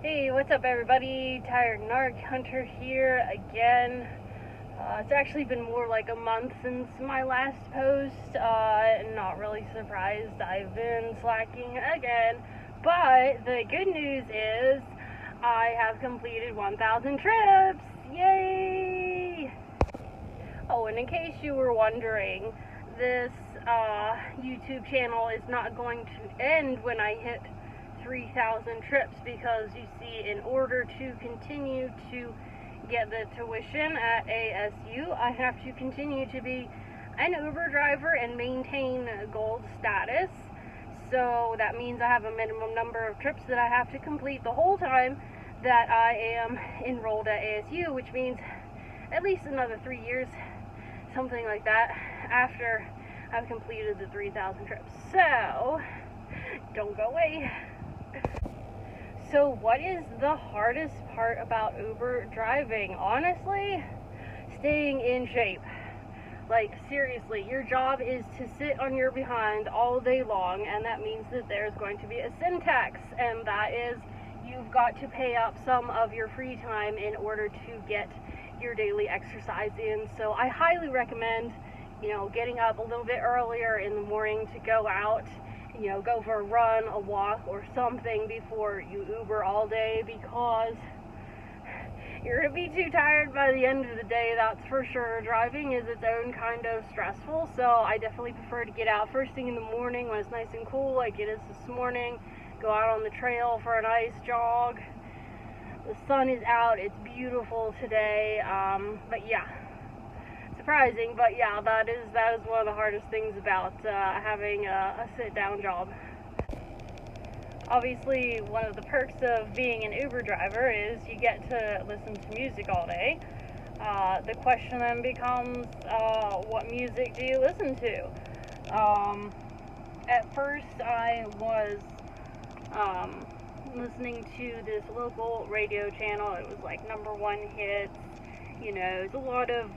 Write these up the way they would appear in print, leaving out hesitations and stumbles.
Hey, what's up everybody? Tired Narc Hunter here again. It's actually been more like a month since my last post. Not really surprised. I've been slacking again. But the good news is I have completed 1,000 trips. Yay! Oh, and in case you were wondering, this YouTube channel is not going to end when I hit 3,000 trips, because you see, in order to continue to get the tuition at ASU, I have to continue to be an Uber driver and maintain gold status. So that means I have a minimum number of trips that I have to complete the whole time that I am enrolled at ASU, which means at least another 3 years, something like that, after I've completed the 3,000 trips. So don't go away. So what is the hardest part about Uber driving? Honestly, staying in shape. Like, seriously, your job is to sit on your behind all day long, and that means that there's going to be a sin tax, and that is, you've got to pay up some of your free time in order to get your daily exercise in. So I highly recommend, getting up a little bit earlier in the morning to go out, go for a run, a walk, or something before you Uber all day, because you're going to be too tired by the end of the day, that's for sure. Driving is its own kind of stressful, so I definitely prefer to get out first thing in the morning when it's nice and cool, like it is this morning. Go out on the trail for a nice jog. The sun is out, it's beautiful today, but yeah. Surprising, but yeah, that is one of the hardest things about having a sit-down job. Obviously, one of the perks of being an Uber driver is you get to listen to music all day. The question then becomes, what music do you listen to? At first, I was listening to this local radio channel. It was like #1 hits. It's a lot of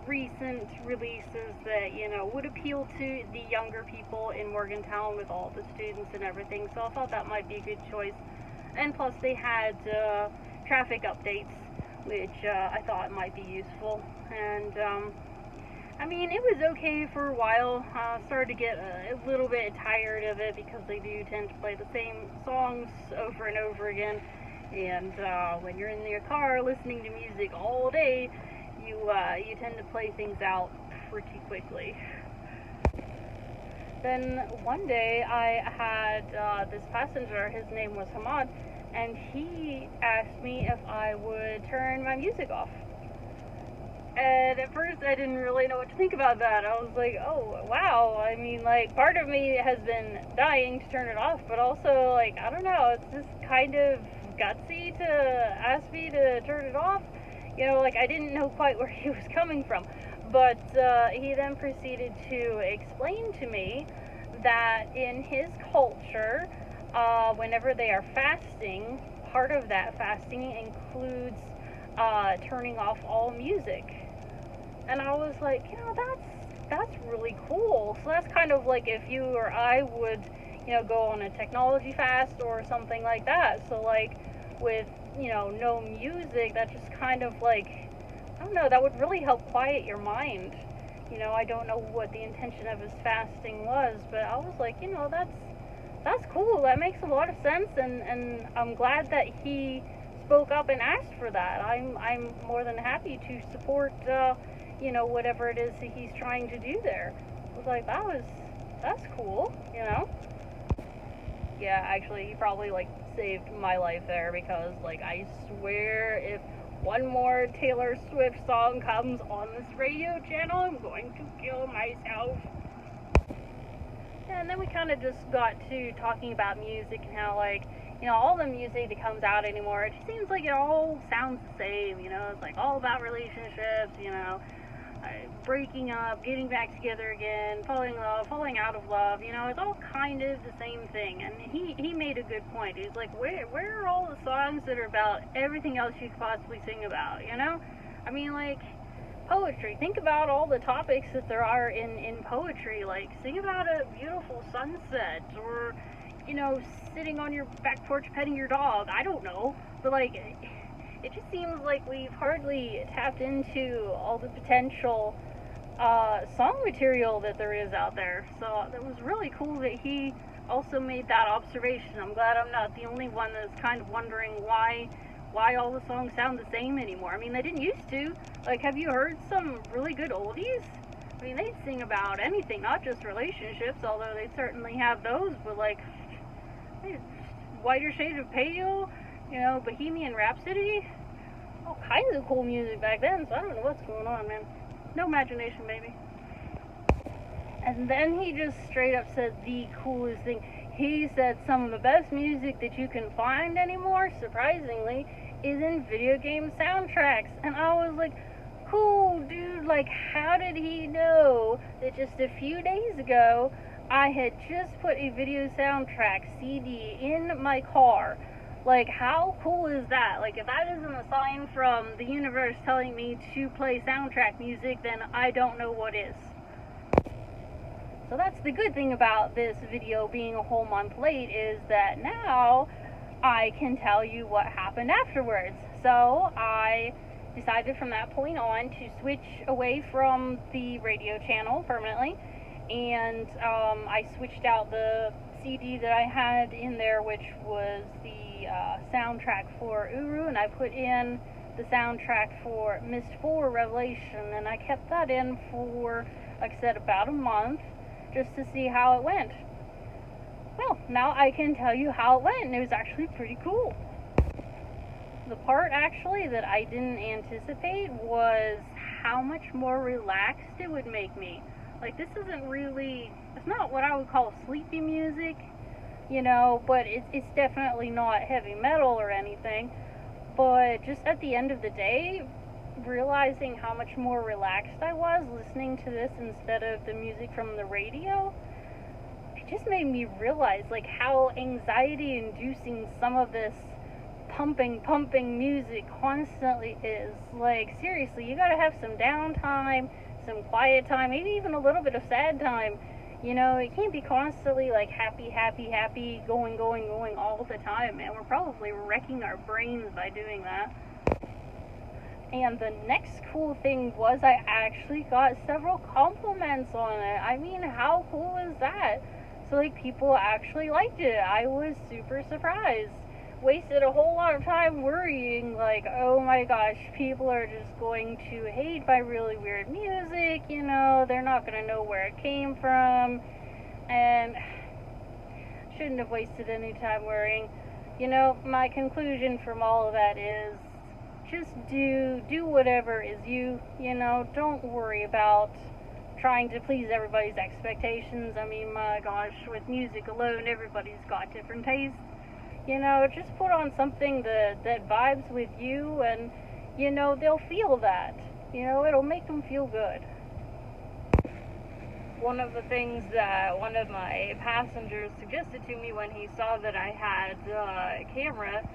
recent releases that, would appeal to the younger people in Morgantown with all the students and everything. So I thought that might be a good choice. And plus they had traffic updates, which I thought might be useful. And it was okay for a while. Started to get a little bit tired of it, because they do tend to play the same songs over and over again. And when you're in your car listening to music all day, you tend to play things out pretty quickly. Then one day I had this passenger, his name was Hamad, and he asked me if I would turn my music off. And at first I didn't really know what to think about that. I was like, oh, wow. Part of me has been dying to turn it off, but also, I don't know, it's just kind of gutsy to ask me to turn it off. I didn't know quite where he was coming from. But he then proceeded to explain to me that in his culture, whenever they are fasting, part of that fasting includes turning off all music. And I was like, that's really cool. So that's kind of like if you or I would, go on a technology fast or something like that. So with, no music, that just kind of I don't know, that would really help quiet your mind. I don't know what the intention of his fasting was, but I was like, that's cool. That makes a lot of sense, and I'm glad that he spoke up and asked for that. I'm more than happy to support whatever it is that he's trying to do there. I was like, that's cool. Yeah, actually, he probably saved my life there, because I swear, if one more Taylor Swift song comes on this radio channel, I'm going to kill myself. And then we kind of just got to talking about music and how all the music that comes out anymore, it just seems like it all sounds the same. It's all about relationships, breaking up, getting back together again, falling in love, falling out of love. It's all kind of the same thing. And he made a good point. He's like, where are all the songs that are about everything else you could possibly sing about? Poetry. Think about all the topics that there are in poetry. Sing about a beautiful sunset, or you know, sitting on your back porch petting your dog. I don't know. But, like, it just seems like we've hardly tapped into all the potential song material that there is out there. So that was really cool that he also made that observation. I'm glad I'm not the only one that's kind of wondering why all the songs sound the same anymore. I mean, they didn't used to. Like, have you heard some really good oldies? I mean, they sing about anything, not just relationships, although they certainly have those, but like, Whiter Shades of Pale, you know, Bohemian Rhapsody, all kinds of cool music back then, so I don't know what's going on, man. No imagination, baby. And then he just straight up said the coolest thing. He said some of the best music that you can find anymore, surprisingly, is in video game soundtracks. And I was like, cool, dude, like, how did he know that just a few days ago I had just put a video soundtrack CD in my car? Like, how cool is that? Like, if that isn't a sign from the universe telling me to play soundtrack music, then I don't know what is. So that's the good thing about this video being a whole month late, is that now I can tell you what happened afterwards. So I decided from that point on to switch away from the radio channel permanently, and I switched out the CD that I had in there, which was the soundtrack for Uru, and I put in the soundtrack for Myst 4 Revelation, and I kept that in for, like I said, about a month, just to see how it went. Well, now I can tell you how it went, and it was actually pretty cool. The part actually that I didn't anticipate was how much more relaxed it would make me. Like, this isn't really, it's not what I would call sleepy music, you know, but it's definitely not heavy metal or anything. But just at the end of the day, realizing how much more relaxed I was listening to this instead of the music from the radio, it just made me realize, like, how anxiety-inducing some of this pumping music constantly is. Like, seriously, you gotta have some downtime, some quiet time, maybe even a little bit of sad time. You know, it can't be constantly like happy, going all the time, man. We're probably wrecking our brains by doing that. And the next cool thing was I actually got several compliments on it. I mean, how cool is that? So, like, people actually liked it. I was super surprised. Wasted a whole lot of time worrying, like, oh my gosh, people are just going to hate my really weird music, you know, they're not going to know where it came from, and shouldn't have wasted any time worrying. You know, my conclusion from all of that is just do whatever is you know, don't worry about trying to please everybody's expectations. I mean, my gosh, with music alone, everybody's got different tastes. You know, just put on something that vibes with you, and, you know, they'll feel that. You know, it'll make them feel good. One of the things that one of my passengers suggested to me when he saw that I had a camera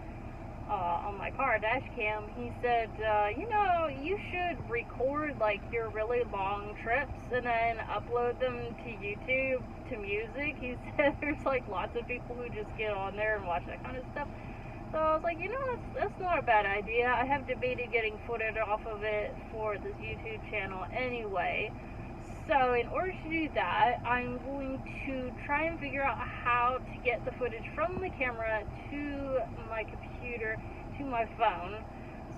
on my car, a dash cam, he said, you know, you should record, like, your really long trips and then upload them to YouTube, to music. He said there's, like, lots of people who just get on there and watch that kind of stuff. So I was like, you know, that's not a bad idea. I have debated getting footage off of it for this YouTube channel anyway. So in order to do that, I'm going to try and figure out how to get the footage from the camera to my computer, to my phone.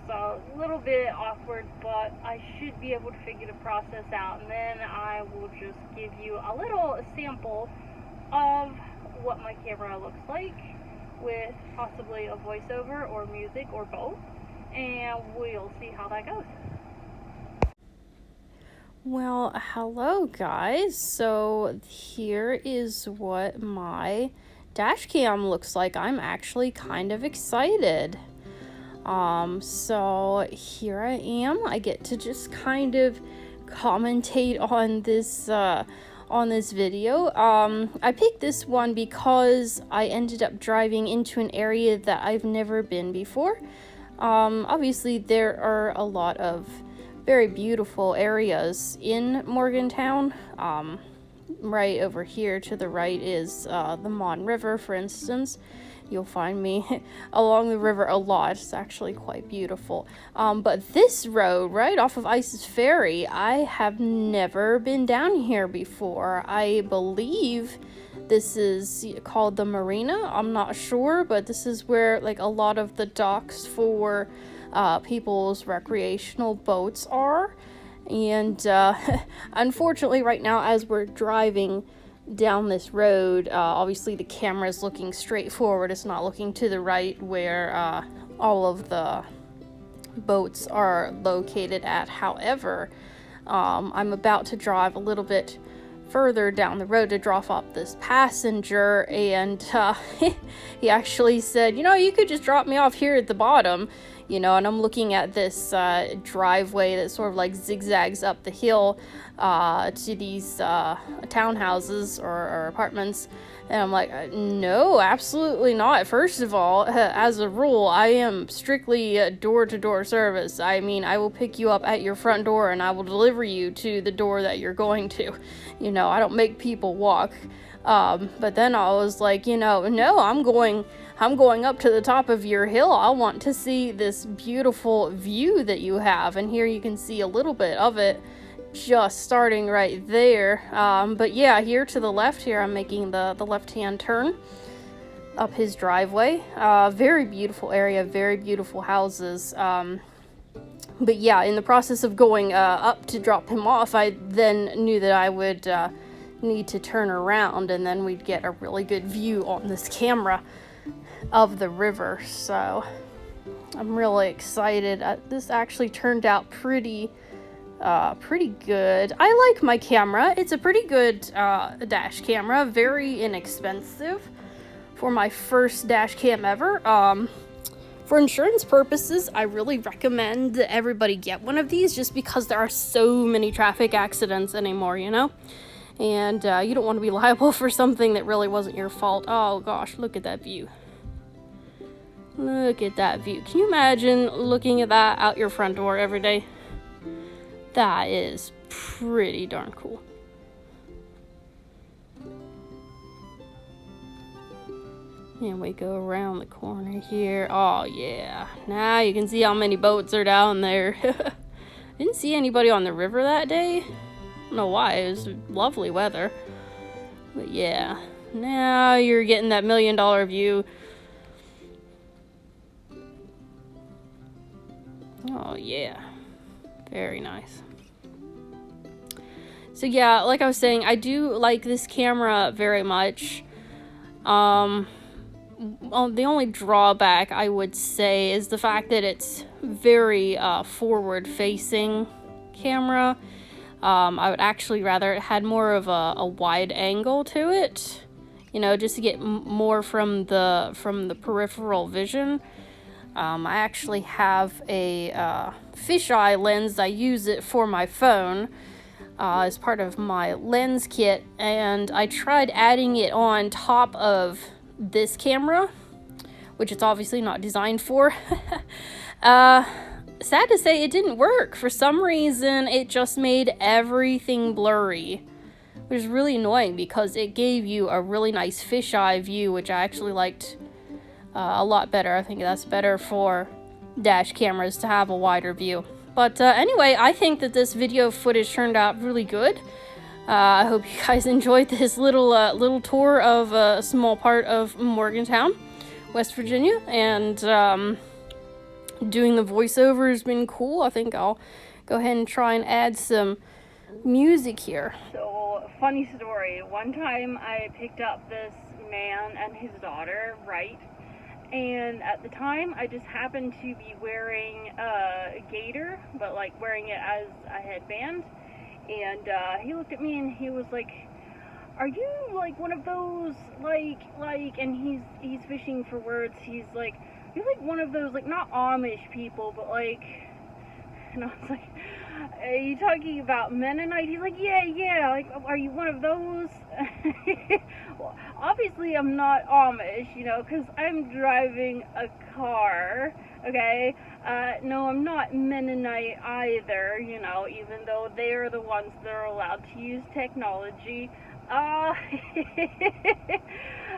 So a little bit awkward, but I should be able to figure the process out, and then I will just give you a little sample of what my camera looks like, with possibly a voiceover or music or both, and we'll see how that goes. Well, hello guys. So here is what my dash cam looks like. I'm actually kind of excited. So here I am. I get to just kind of commentate on this video. I picked this one because I ended up driving into an area that I've never been before. Obviously there are a lot of very beautiful areas in Morgantown, right over here to the right is the Mon River, for instance. You'll find me along the river a lot. It's actually quite beautiful. But this road, right off of Isis Ferry, I have never been down here before. I believe this is called the Marina. I'm not sure, but this is where like a lot of the docks for people's recreational boats are. And unfortunately, right now, as we're driving down this road, obviously the camera is looking straight forward. It's not looking to the right where all of the boats are located at. However, I'm about to drive a little bit further down the road to drop off this passenger, and he actually said, you know, you could just drop me off here at the bottom, you know. And I'm looking at this driveway that sort of like zigzags up the hill to these townhouses or apartments, and I'm like, no, absolutely not. First of all, as a rule, I am strictly door-to-door service. I mean, I will pick you up at your front door and I will deliver you to the door that you're going to. You know, I don't make people walk. But then I was like, you know, no, I'm going up to the top of your hill. I want to see this beautiful view that you have. And here you can see a little bit of it just starting right there. But yeah, here to the left here, I'm making the left-hand turn up his driveway. Very beautiful area, very beautiful houses. But yeah, in the process of going up to drop him off, I then knew that I would need to turn around, and then we'd get a really good view on this camera of the river. So I'm really excited. This actually turned out pretty good. I like my camera. It's a pretty good dash camera, very inexpensive for my first dash cam ever. For insurance purposes, I really recommend that everybody get one of these, just because there are so many traffic accidents anymore, you know? And you don't want to be liable for something that really wasn't your fault. Oh gosh, look at that view. Look at that view. Can you imagine looking at that out your front door every day? That is pretty darn cool. And we go around the corner here. Oh yeah, now you can see how many boats are down there. Didn't see anybody on the river that day. I don't know why, it was lovely weather. But yeah, now you're getting that $1 million view. Oh yeah, very nice. So yeah, like I was saying, I do like this camera very much. Well, the only drawback I would say is the fact that it's very forward-facing camera. I would actually rather it had more of a wide angle to it, you know, just to get more from the peripheral vision. I actually have a fisheye lens. I use it for my phone as part of my lens kit, and I tried adding it on top of this camera, which it's obviously not designed for. Sad to say, it didn't work. For some reason, it just made everything blurry, which is really annoying because it gave you a really nice fisheye view, which I actually liked a lot better. I think that's better for dash cameras to have a wider view. But anyway, I think that this video footage turned out really good. I hope you guys enjoyed this little tour of a small part of Morgantown, West Virginia, and doing the voiceover has been cool. I think I'll go ahead and try and add some music here. So, funny story. One time I picked up this man and his daughter, right? And at the time, I just happened to be wearing a gaiter, but like wearing it as a headband. And he looked at me and he was like, "Are you like one of those like?" And he's fishing for words. He's like, "You're like one of those like not Amish people, but like." And I was like, "Are you talking about Mennonite?" He's like, yeah. Like, are you one of those? Well, obviously I'm not Amish, you know, because I'm driving a car, okay? No, I'm not Mennonite either, you know, even though they are the ones that are allowed to use technology.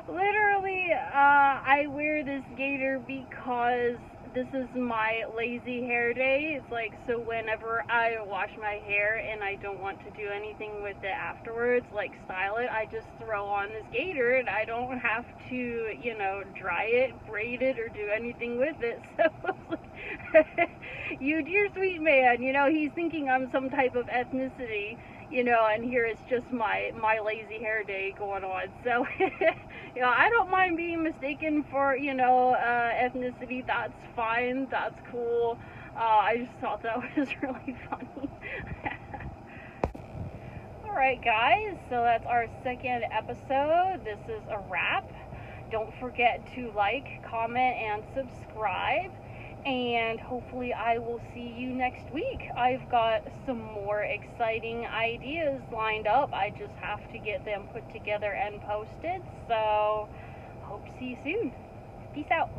Literally, I wear this gaiter because this is my lazy hair day. It's like, so whenever I wash my hair and I don't want to do anything with it afterwards, like style it, I just throw on this gaiter and I don't have to, you know, dry it, braid it, or do anything with it. So, you dear sweet man, you know, he's thinking I'm some type of ethnicity, you know, and here it's just my lazy hair day going on. So, you know, I don't mind being mistaken for, you know, ethnicity. That's fine. That's cool. I just thought that was really funny. Alright, guys, so that's our second episode. This is a wrap. Don't forget to like, comment, and subscribe. And hopefully I will see you next week. I've got some more exciting ideas lined up. I just have to get them put together and posted. So, hope to see you soon. Peace out.